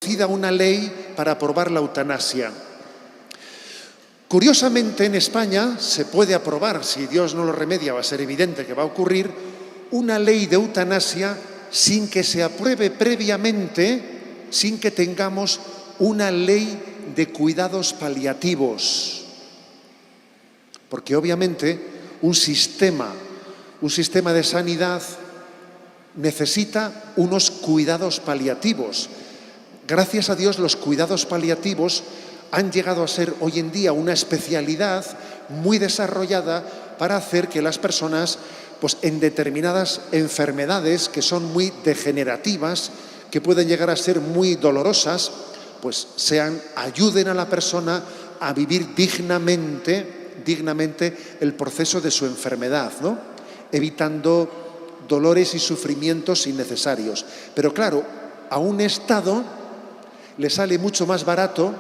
introducida una ley para aprobar la eutanasia. Curiosamente, en España se puede aprobar, si Dios no lo remedia, va a ser evidente que va a ocurrir, una ley de eutanasia sin que se apruebe previamente, sin que tengamos una ley de cuidados paliativos. Porque obviamente un sistema de sanidad necesita unos cuidados paliativos. Gracias a Dios, los cuidados paliativos han llegado a ser hoy en día una especialidad muy desarrollada para hacer que las personas, pues en determinadas enfermedades que son muy degenerativas, que pueden llegar a ser muy dolorosas, pues ayuden a la persona a vivir dignamente el proceso de su enfermedad, ¿no? Evitando dolores y sufrimientos innecesarios. Pero claro, a un Estado le sale mucho más barato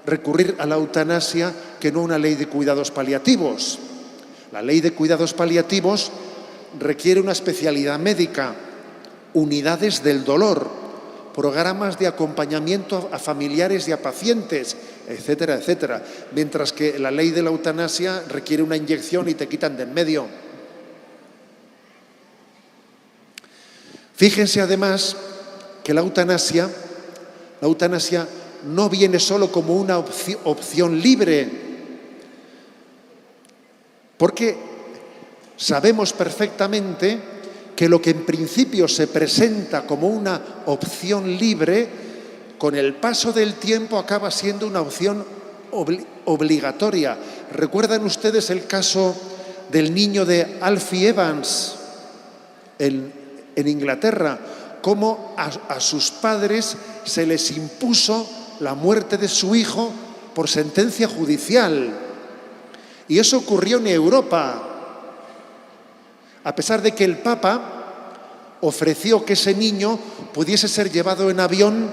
recurrir a la eutanasia que no a una ley de cuidados paliativos. La ley de cuidados paliativos requiere una especialidad médica, unidades del dolor, programas de acompañamiento a familiares y a pacientes, etcétera, etcétera. Mientras que la ley de la eutanasia requiere una inyección y te quitan de en medio. Fíjense además que la eutanasia no viene solo como una opción libre, porque sabemos perfectamente que lo que en principio se presenta como una opción libre, con el paso del tiempo acaba siendo una opción obligatoria. ¿Recuerdan ustedes el caso del niño de Alfie Evans en Inglaterra? Cómo a sus padres se les impuso la muerte de su hijo por sentencia judicial. Y eso ocurrió en Europa. A pesar de que el Papa ofreció que ese niño pudiese ser llevado en avión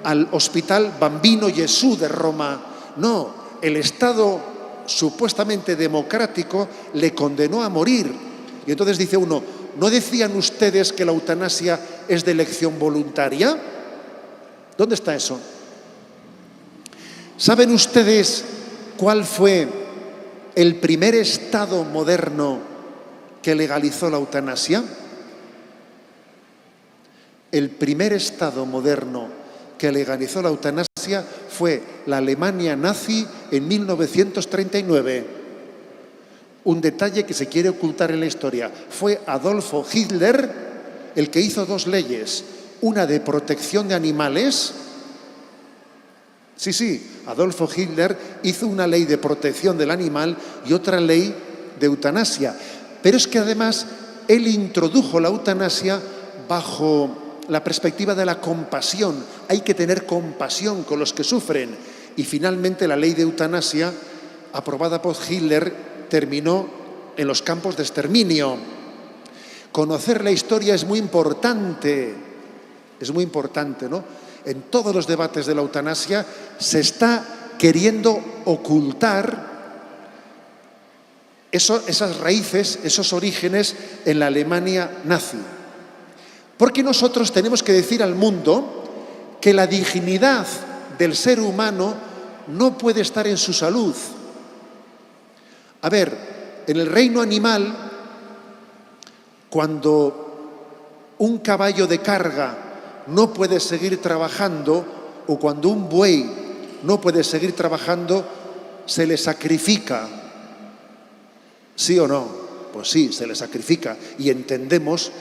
al Hospital Bambino Gesù de Roma. No, el Estado supuestamente democrático le condenó a morir. Y entonces dice uno, ¿no decían ustedes que la eutanasia es de elección voluntaria? ¿Dónde está eso? ¿Saben ustedes cuál fue el primer Estado moderno que legalizó la eutanasia? El primer Estado moderno que legalizó la eutanasia fue la Alemania nazi en 1939. Un detalle que se quiere ocultar en la historia. Fue Adolfo Hitler el que hizo dos leyes, una de protección de animales. Sí, Adolfo Hitler hizo una ley de protección del animal y otra ley de eutanasia. Pero es que además él introdujo la eutanasia bajo la perspectiva de la compasión. Hay que tener compasión con los que sufren. Y finalmente la ley de eutanasia, aprobada por Hitler, terminó en los campos de exterminio. Conocer la historia es muy importante, ¿no? En todos los debates de la eutanasia se está queriendo ocultar esas raíces, esos orígenes en la Alemania nazi. Porque nosotros tenemos que decir al mundo que la dignidad del ser humano no puede estar en su salud. A ver, en el reino animal, cuando un caballo de carga no puede seguir trabajando, o cuando un buey no puede seguir trabajando, se le sacrifica. ¿Sí o no? Pues sí, se le sacrifica. Y entendemos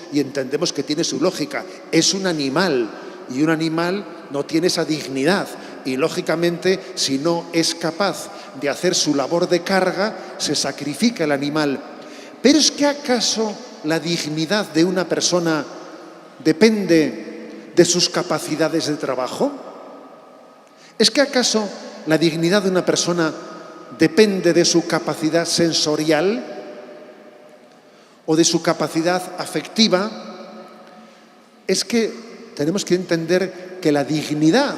que tiene su lógica. Es un animal, y un animal no tiene esa dignidad. Y lógicamente, si no es capaz de hacer su labor de carga, se sacrifica el animal. Pero ¿es que acaso la dignidad de una persona depende de sus capacidades de trabajo? ¿Es que acaso la dignidad de una persona depende de su capacidad sensorial o de su capacidad afectiva? Es que tenemos que entender que la dignidad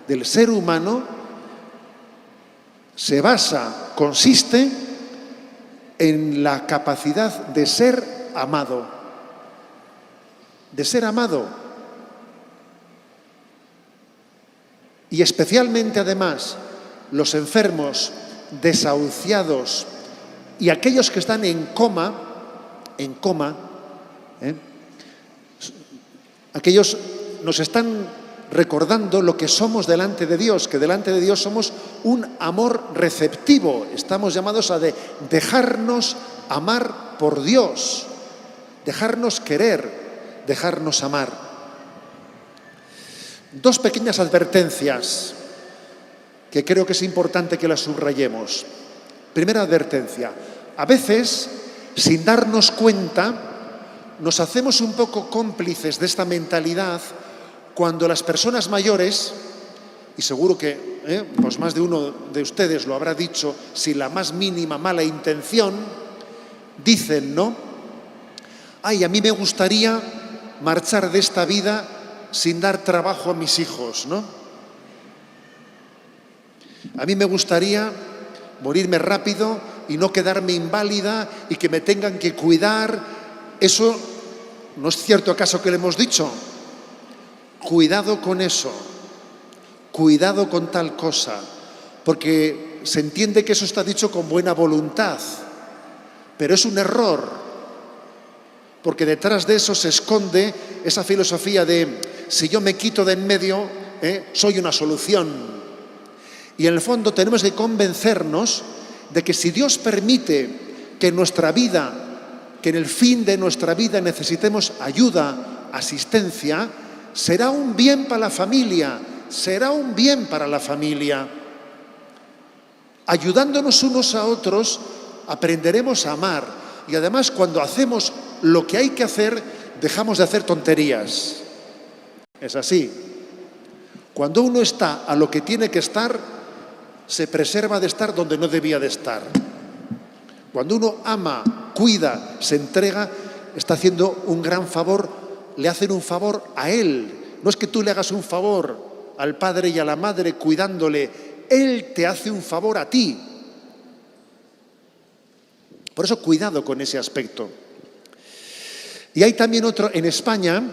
del ser humano consiste en la capacidad de ser amado. De ser amado. Y especialmente, además, los enfermos, desahuciados y aquellos que están en coma, aquellos nos están recordando lo que somos delante de Dios, que delante de Dios somos un amor receptivo. Estamos llamados a dejarnos amar por Dios, dejarnos querer, dejarnos amar. Dos pequeñas advertencias que creo que es importante que las subrayemos. Primera advertencia: a veces, sin darnos cuenta, nos hacemos un poco cómplices de esta mentalidad cuando las personas mayores, y seguro que pues más de uno de ustedes lo habrá dicho sin la más mínima mala intención, dicen, ¿no? Ay, a mí me gustaría marchar de esta vida sin dar trabajo a mis hijos, ¿no? A mí me gustaría morirme rápido y no quedarme inválida y que me tengan que cuidar. ¿Eso no es cierto acaso que le hemos dicho? Cuidado con eso, cuidado con tal cosa, porque se entiende que eso está dicho con buena voluntad, pero es un error, porque detrás de eso se esconde esa filosofía de si yo me quito de en medio, soy una solución. Y en el fondo tenemos que convencernos de que si Dios permite que en nuestra vida, que en el fin de nuestra vida necesitemos ayuda, asistencia, será un bien para la familia, será un bien para la familia. Ayudándonos unos a otros, aprenderemos a amar. Y además, cuando hacemos lo que hay que hacer, dejamos de hacer tonterías. Es así. Cuando uno está a lo que tiene que estar, se preserva de estar donde no debía de estar. Cuando uno ama, cuida, se entrega, está haciendo un gran favor. Le hacen un favor a él. No es que tú le hagas un favor al padre y a la madre cuidándole. Él te hace un favor a ti. Por eso, cuidado con ese aspecto. Y hay también otro, en España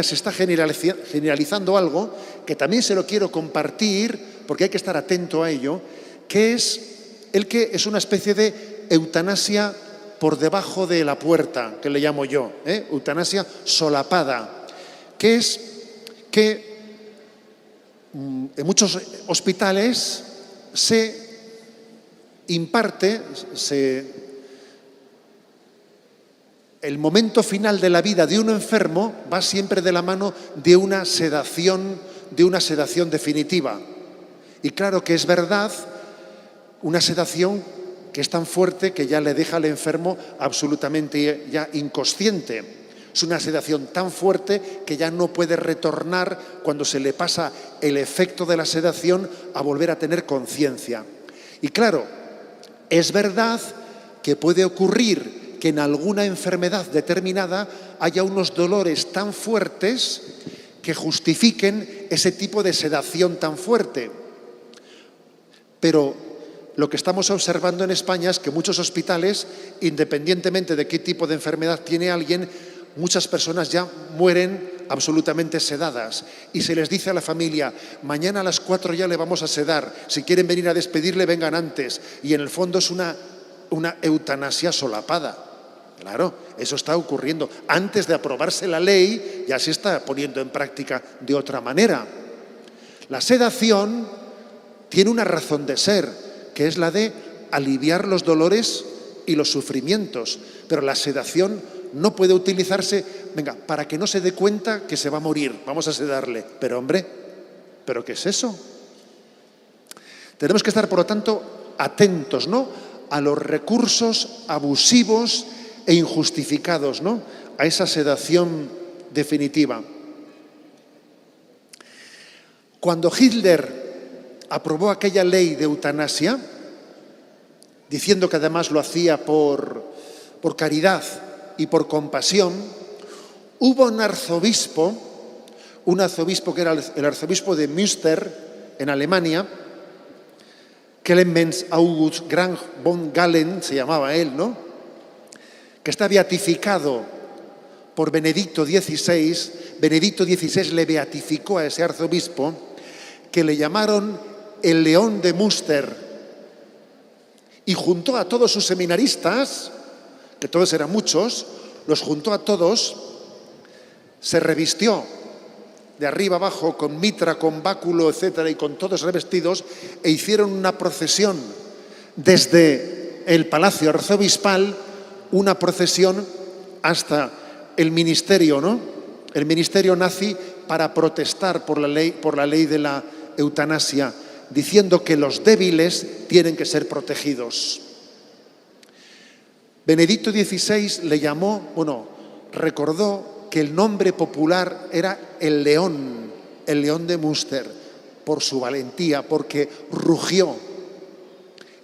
se está generalizando algo que también se lo quiero compartir porque hay que estar atento a ello, que es es una especie de eutanasia por debajo de la puerta, que le llamo yo, eutanasia solapada, que es que en muchos hospitales se imparte, el momento final de la vida de un enfermo va siempre de la mano de una sedación definitiva. Y claro que es verdad, una sedación que es tan fuerte que ya le deja al enfermo absolutamente ya inconsciente. Es una sedación tan fuerte que ya no puede retornar cuando se le pasa el efecto de la sedación a volver a tener conciencia. Y claro, es verdad que puede ocurrir que en alguna enfermedad determinada haya unos dolores tan fuertes que justifiquen ese tipo de sedación tan fuerte. Pero lo que estamos observando en España es que muchos hospitales, independientemente de qué tipo de enfermedad tiene alguien, muchas personas ya mueren absolutamente sedadas. Y se les dice a la familia, mañana a las 4 ya le vamos a sedar, si quieren venir a despedirle, vengan antes. Y en el fondo es una eutanasia solapada. Claro, eso está ocurriendo. Antes de aprobarse la ley, ya se está poniendo en práctica de otra manera. La sedación tiene una razón de ser, que es la de aliviar los dolores y los sufrimientos. Pero la sedación no puede utilizarse, para que no se dé cuenta que se va a morir, vamos a sedarle. Pero hombre, ¿pero qué es eso? Tenemos que estar, por lo tanto, atentos, ¿no?, a los recursos abusivos e injustificados, ¿no?, a esa sedación definitiva. Cuando Hitler aprobó aquella ley de eutanasia, diciendo que además lo hacía por caridad y por compasión, hubo un arzobispo que era el arzobispo de Münster, en Alemania, Clemens August Graf von Galen, se llamaba él, ¿no?, que está beatificado por Benedicto XVI. Benedicto XVI le beatificó a ese arzobispo, que le llamaron el León de Münster, y juntó a todos sus seminaristas, que todos eran muchos, los juntó a todos, se revistió de arriba abajo con mitra, con báculo, etcétera, y con todos revestidos, e hicieron una procesión desde el Palacio Arzobispal, una procesión hasta el ministerio, ¿no? El ministerio nazi, para protestar por la ley de la eutanasia, diciendo que los débiles tienen que ser protegidos. Benedicto XVI le llamó, recordó que el nombre popular era el León de Münster, por su valentía, porque rugió.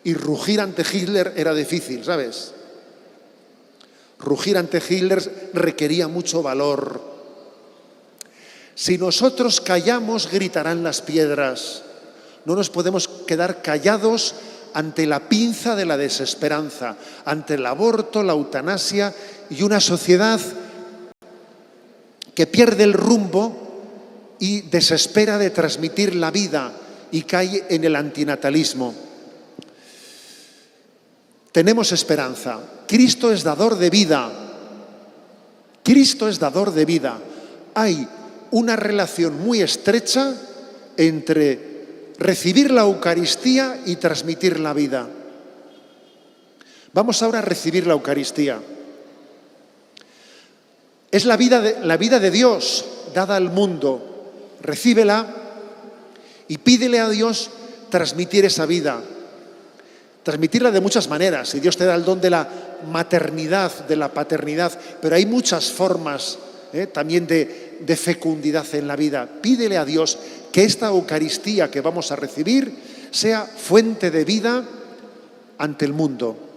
Y rugir ante Hitler era difícil, ¿sabes? Rugir ante Hitler requería mucho valor. Si nosotros callamos, gritarán las piedras. No nos podemos quedar callados ante la pinza de la desesperanza, ante el aborto, la eutanasia y una sociedad que pierde el rumbo y desespera de transmitir la vida y cae en el antinatalismo. Tenemos esperanza. Cristo es dador de vida. Cristo es dador de vida. Hay una relación muy estrecha entre recibir la Eucaristía y transmitir la vida. Vamos ahora a recibir la Eucaristía. Es la vida de Dios dada al mundo. Recíbela y pídele a Dios transmitir esa vida. Transmitirla de muchas maneras. Y Dios te da el don de la maternidad, de la paternidad, pero hay muchas formas también de fecundidad en la vida. Pídele a Dios que esta Eucaristía que vamos a recibir sea fuente de vida ante el mundo.